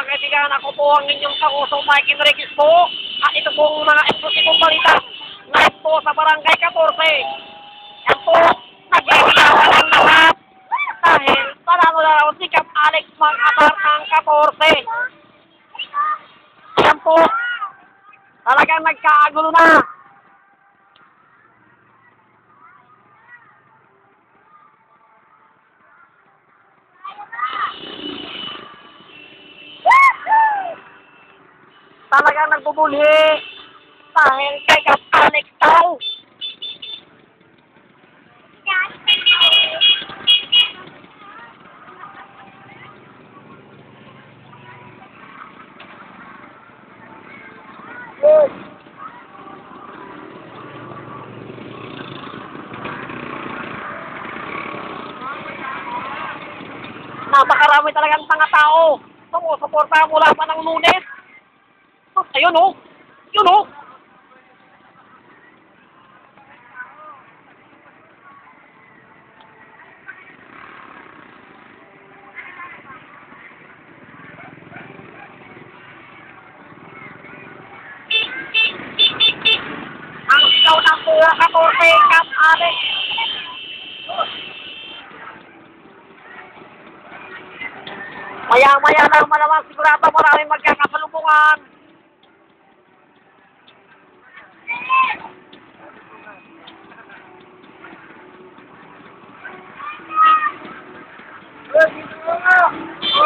mga kaibigan, ako po ang inyong kausong Mike Enriquez po. At ito pong mga eksklusibong balita live po sa Barangay 14. Yan po, nag-iiyawan ang lahat dahil panalo na raw si Cap Alex Mang-Atar ng 14. Yan po, talagang nagkaagulo na. Talagang nagbubuli dahil kay Cap Alex daw. Napakarami talagang mga tao sumusuporta mula pa ng Lunes. Ayun o! Yun o! Ang sigaw ng buha 14, Cap Alex. Maya-maya lang malamang sigurado maraming magkakasalubungan.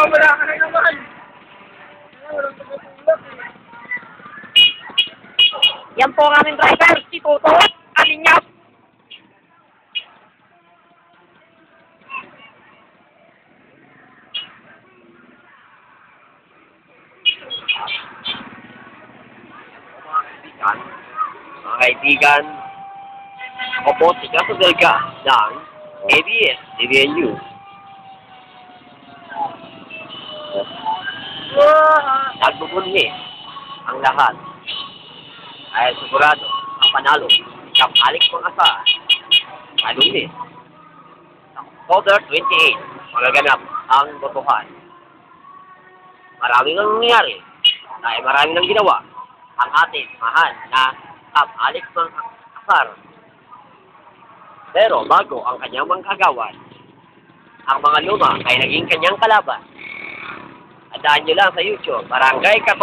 Wala ka na naman. Yan po ang aming driver, si Toto Alinyap. Mga kaibigan, ako po si Caso Delga ng ABS-CBN News. Nagbubunyi ang lahat ay sigurado ang panalo ni Cap Alex Mang-Atar sa Lunes. October 28, magaganap ang botohan. Maraming ang nangyayari dahil maraming ang ginawa ang ating mahal na Cap Alex Mang-Atar. Pero bago ang kanyang manggagawan, ang mga luma ay naging kanyang kalaban. Tandaan nyo lang sa YouTube, Barangay 14.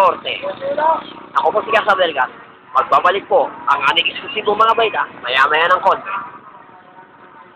Ako po si Caso Delga. Magbabalik po ang aming eksklusibong mga balita maya-maya ng konti.